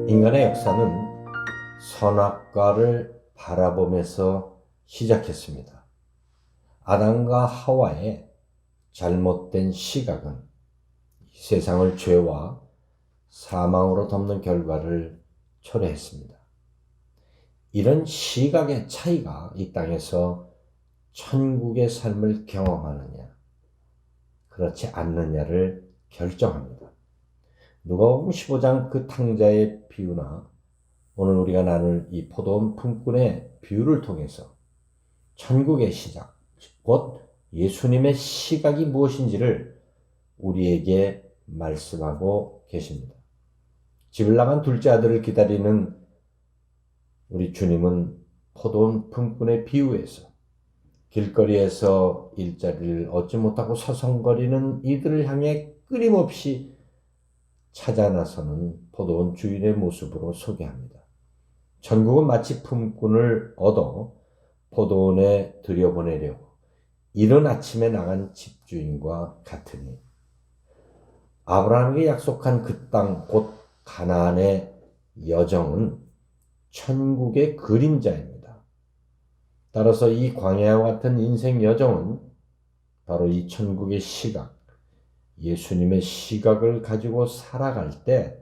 인간의 역사는 선악과를 바라보면서 시작했습니다. 아담과 하와의 잘못된 시각은 세상을 죄와 사망으로 덮는 결과를 초래했습니다. 이런 시각의 차이가 이 땅에서 천국의 삶을 경험하느냐, 그렇지 않느냐를 결정합니다. 누가복음 15장 그 탕자의 비유나 오늘 우리가 나눌 이 포도원 품꾼의 비유를 통해서 천국의 시작, 곧 예수님의 시각이 무엇인지를 우리에게 말씀하고 계십니다. 집을 나간 둘째 아들을 기다리는 우리 주님은 포도원 품꾼의 비유에서 길거리에서 일자리를 얻지 못하고 서성거리는 이들을 향해 끊임없이 찾아 나서는 포도원 주인의 모습으로 소개합니다. 천국은 마치 품꾼을 얻어 포도원에 들여보내려고 이른 아침에 나간 집주인과 같으니 아브라함에게 약속한 그 땅 곧 가나안의 여정은 천국의 그림자입니다. 따라서 이 광야와 같은 인생 여정은 바로 이 천국의 시각, 예수님의 시각을 가지고 살아갈 때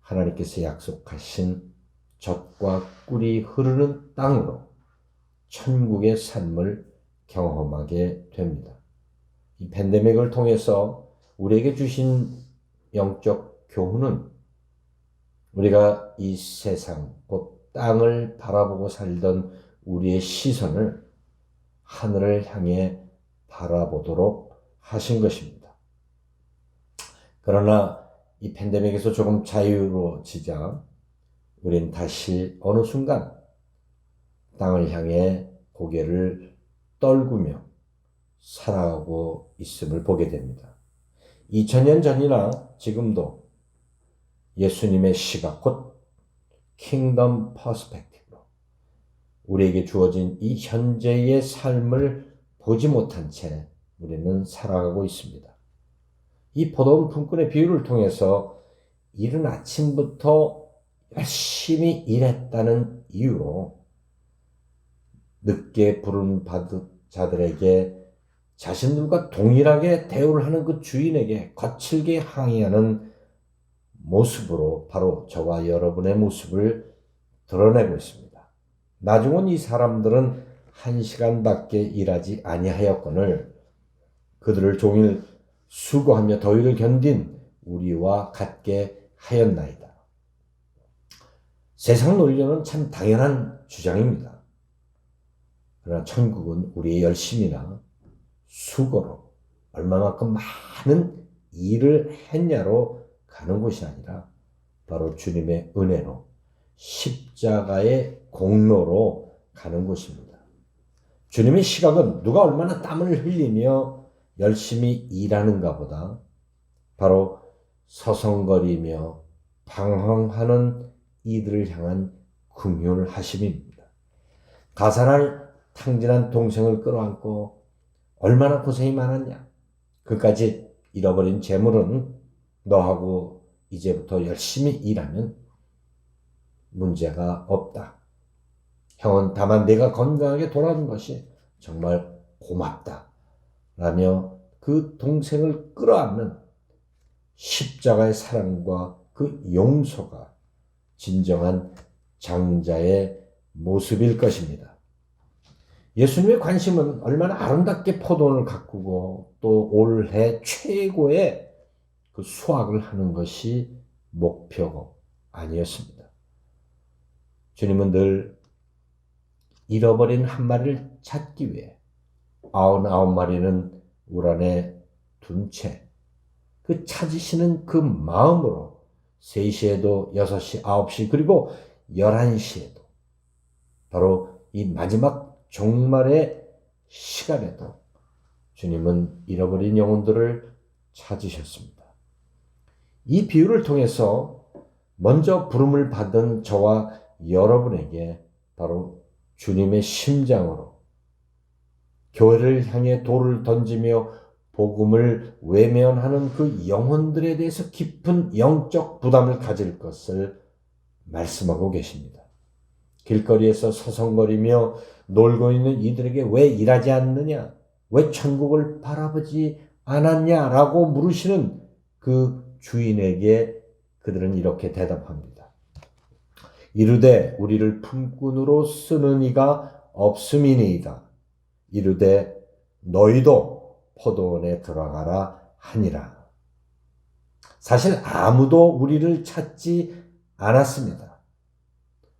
하나님께서 약속하신 젖과 꿀이 흐르는 땅으로 천국의 삶을 경험하게 됩니다. 이 팬데믹을 통해서 우리에게 주신 영적 교훈은 우리가 이 세상, 곧 땅을 바라보고 살던 우리의 시선을 하늘을 향해 바라보도록 하신 것입니다. 그러나 이 팬데믹에서 조금 자유로워지자 우린 다시 어느 순간 땅을 향해 고개를 떨구며 살아가고 있음을 보게 됩니다. 2000년 전이나 지금도 예수님의 시각, 곧 킹덤 퍼스펙티브로 우리에게 주어진 이 현재의 삶을 보지 못한 채 우리는 살아가고 있습니다. 이 포도원 품꾼의 비유를 통해서 이른 아침부터 열심히 일했다는 이유로 늦게 부른 자들에게 자신들과 동일하게 대우를 하는 그 주인에게 거칠게 항의하는 모습으로 바로 저와 여러분의 모습을 드러내고 있습니다. 나중은 이 사람들은 1시간밖에 일하지 아니하였거늘 그들을 종일 수고하며 더위를 견딘 우리와 같게 하였나이다. 세상 논리는 참 당연한 주장입니다. 그러나 천국은 우리의 열심이나 수고로 얼마만큼 많은 일을 했냐로 가는 곳이 아니라 바로 주님의 은혜로 십자가의 공로로 가는 곳입니다. 주님의 시각은 누가 얼마나 땀을 흘리며 열심히 일하는가 보다 바로 서성거리며 방황하는 이들을 향한 긍휼하심입니다. 가난할 탕진한 동생을 끌어안고 얼마나 고생이 많았냐. 그까지 잃어버린 재물은 너하고 이제부터 열심히 일하면 문제가 없다. 형은 다만 내가 건강하게 돌아온 것이 정말 고맙다. 라며 그 동생을 끌어안는 십자가의 사랑과 그 용서가 진정한 장자의 모습일 것입니다. 예수님의 관심은 얼마나 아름답게 포도원을 가꾸고 또 올해 최고의 그 수확을 하는 것이 목표가 아니었습니다. 주님은 늘 잃어버린 한 마리를 찾기 위해 99마리는 울 안에 둔 채 그 찾으시는 그 마음으로 3시에도 6시, 9시 그리고 11시에도 바로 이 마지막 종말의 시간에도 주님은 잃어버린 영혼들을 찾으셨습니다. 이 비유를 통해서 먼저 부름을 받은 저와 여러분에게 바로 주님의 심장으로 교회를 향해 돌을 던지며 복음을 외면하는 그 영혼들에 대해서 깊은 영적 부담을 가질 것을 말씀하고 계십니다. 길거리에서 서성거리며 놀고 있는 이들에게 왜 일하지 않느냐? 왜 천국을 바라보지 않았냐라고 물으시는 그 주인에게 그들은 이렇게 대답합니다. 이르되 우리를 품꾼으로 쓰는 이가 없음이니이다. 이르되 너희도 포도원에 들어가라 하니라. 사실 아무도 우리를 찾지 않았습니다.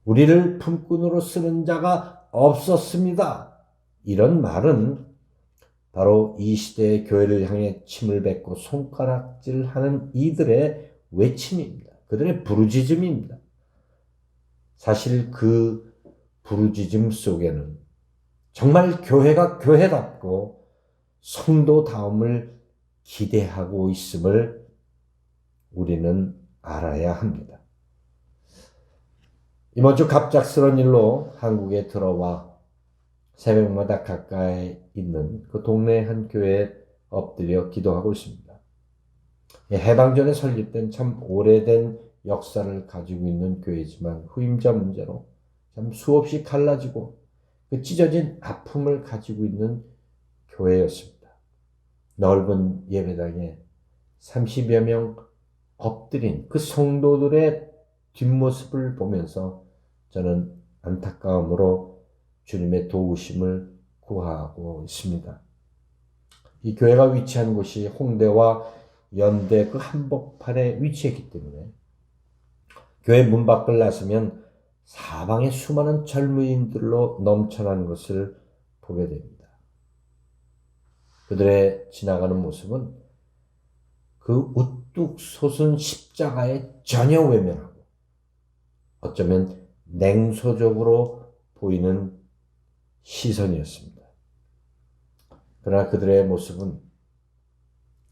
우리를 품꾼으로 쓰는 자가 없었습니다. 이런 말은 바로 이 시대의 교회를 향해 침을 뱉고 손가락질하는 이들의 외침입니다. 그들의 부르짖음입니다. 사실 그 부르짖음 속에는 정말 교회가 교회답고 성도다움을 기대하고 있음을 우리는 알아야 합니다. 이번 주 갑작스러운 일로 한국에 들어와 새벽마다 가까이 있는 그 동네 한 교회에 엎드려 기도하고 있습니다. 해방전에 설립된 참 오래된 역사를 가지고 있는 교회지만 후임자 문제로 참 수없이 갈라지고 그 찢어진 아픔을 가지고 있는 교회였습니다. 넓은 예배당에 30여 명 엎드린 그 성도들의 뒷모습을 보면서 저는 안타까움으로 주님의 도우심을 구하고 있습니다. 이 교회가 위치한 곳이 홍대와 연대 그 한복판에 위치했기 때문에 교회 문 밖을 나서면 사방에 수많은 젊은이들로 넘쳐나는 것을 보게 됩니다. 그들의 지나가는 모습은 그 우뚝 솟은 십자가에 전혀 외면하고 어쩌면 냉소적으로 보이는 시선이었습니다. 그러나 그들의 모습은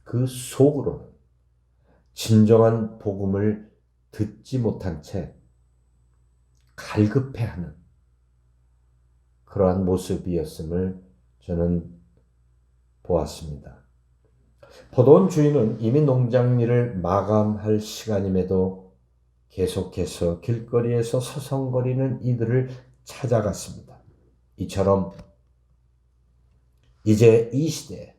그 속으로는 진정한 복음을 듣지 못한 채 갈급해하는 그러한 모습이었음을 저는 보았습니다. 포도원 주인은 이미 농장 일을 마감할 시간임에도 계속해서 길거리에서 서성거리는 이들을 찾아갔습니다. 이처럼 이제 이 시대에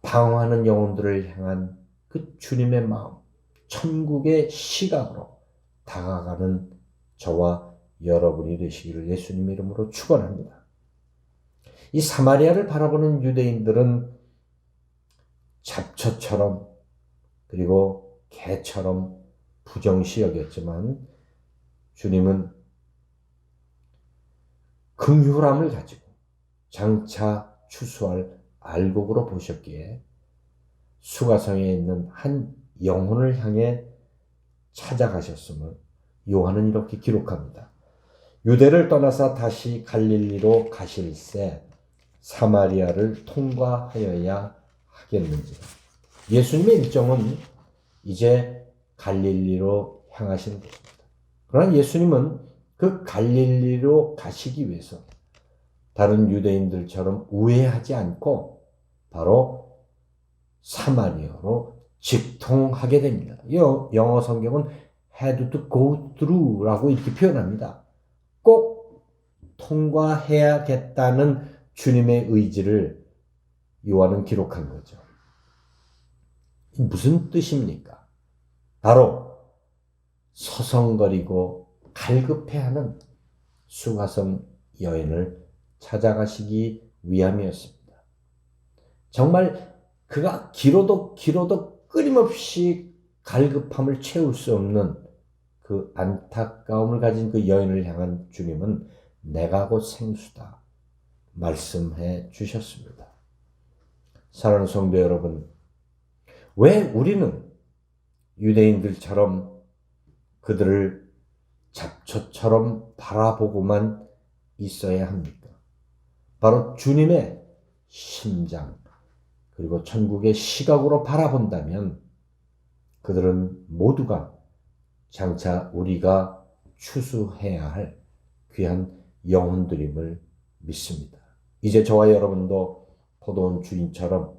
방황하는 영혼들을 향한 그 주님의 마음, 천국의 시각으로 다가가는 저와 여러분이 되시기를 예수님 이름으로 축원합니다. 이 사마리아를 바라보는 유대인들은 잡초처럼 그리고 개처럼 부정시 여겼지만 주님은 긍휼함을 가지고 장차 추수할 알곡으로 보셨기에 수가성에 있는 한 영혼을 향해 찾아가셨음을 요한은 이렇게 기록합니다. 유대를 떠나서 다시 갈릴리로 가실새 사마리아를 통과하여야 하겠는지. 예수님의 일정은 이제 갈릴리로 향하시는 것입니다. 그러나 예수님은 그 갈릴리로 가시기 위해서 다른 유대인들처럼 우회하지 않고 바로 사마리아로 직통하게 됩니다. 영어 성경은 had to go through라고 이렇게 표현합니다. 꼭 통과해야겠다는 주님의 의지를 요한은 기록한 거죠. 무슨 뜻입니까? 바로 서성거리고 갈급해하는 수가성 여인을 찾아가시기 위함이었습니다. 정말 그가 길어도 끊임없이 갈급함을 채울 수 없는 그 안타까움을 가진 그 여인을 향한 주님은 내가 곧 생수다 말씀해 주셨습니다. 사랑하는 성도 여러분, 왜 우리는 유대인들처럼 그들을 잡초처럼 바라보고만 있어야 합니까? 바로 주님의 심장, 그리고 천국의 시각으로 바라본다면 그들은 모두가 장차 우리가 추수해야 할 귀한 영혼들임을 믿습니다. 이제 저와 여러분도 포도원 주인처럼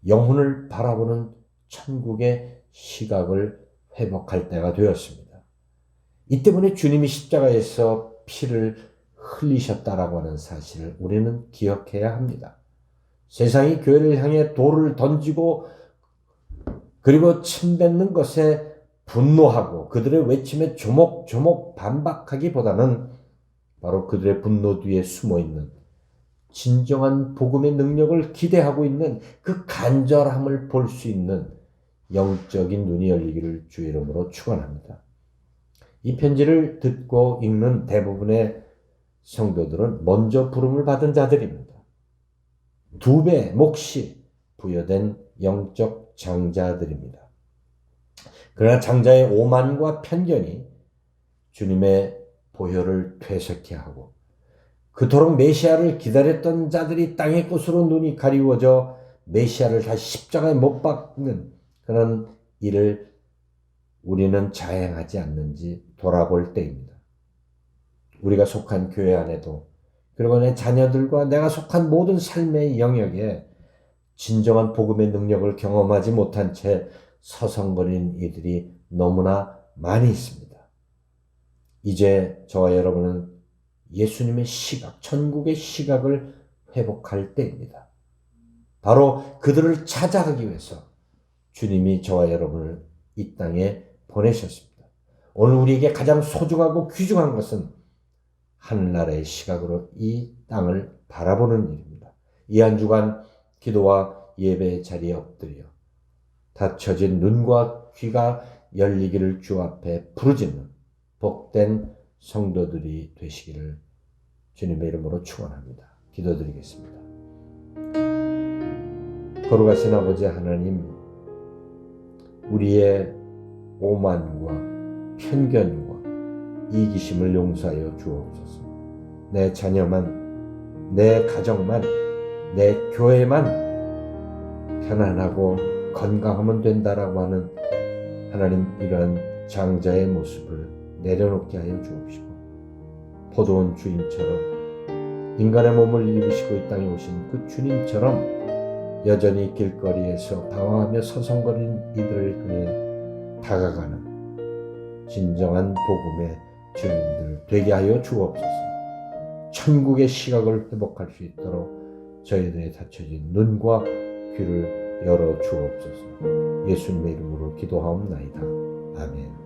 영혼을 바라보는 천국의 시각을 회복할 때가 되었습니다. 이 때문에 주님이 십자가에서 피를 흘리셨다라고 하는 사실을 우리는 기억해야 합니다. 세상이 교회를 향해 돌을 던지고 그리고 침뱉는 것에 분노하고 그들의 외침에 조목조목 반박하기보다는 바로 그들의 분노 뒤에 숨어있는 진정한 복음의 능력을 기대하고 있는 그 간절함을 볼 수 있는 영적인 눈이 열리기를 주의 이름으로 축원합니다. 이 편지를 듣고 읽는 대부분의 성도들은 먼저 부름을 받은 자들입니다. 2배 몫이 부여된 영적 장자들입니다. 그러나 장자의 오만과 편견이 주님의 보혈을 퇴색케 하고 그토록 메시아를 기다렸던 자들이 땅의 꽃으로 눈이 가리워져 메시아를 다시 십자가에 못 박는 그런 일을 우리는 자행하지 않는지 돌아볼 때입니다. 우리가 속한 교회 안에도 그리고 내 자녀들과 내가 속한 모든 삶의 영역에 진정한 복음의 능력을 경험하지 못한 채 서성거리는 이들이 너무나 많이 있습니다. 이제 저와 여러분은 예수님의 시각, 천국의 시각을 회복할 때입니다. 바로 그들을 찾아가기 위해서 주님이 저와 여러분을 이 땅에 보내셨습니다. 오늘 우리에게 가장 소중하고 귀중한 것은 하늘나라의 시각으로 이 땅을 바라보는 일입니다. 이 한 주간 기도와 예배의 자리에 엎드려 닫혀진 눈과 귀가 열리기를 주 앞에 부르짖는 복된 성도들이 되시기를 주님의 이름으로 축원합니다. 기도드리겠습니다. 거룩하신 아버지 하나님, 우리의 오만과 편견과 이기심을 용서하여 주옵소서. 내 자녀만, 내 가정만, 내 교회만 편안하고 건강하면 된다라고 하는 하나님 이러한 장자의 모습을 내려놓게 하여 주옵시고 포도원 주인처럼 인간의 몸을 입으시고 이 땅에 오신 그 주님처럼 여전히 길거리에서 방황하며 서성거리는 이들을 향해 다가가는 진정한 복음의 주인들 되게 하여 주옵소서. 천국의 시각을 회복할 수 있도록 저희들의 닫혀진 눈과 귀를 열어 주옵소서. 예수님의 이름으로 기도하옵나이다. 아멘.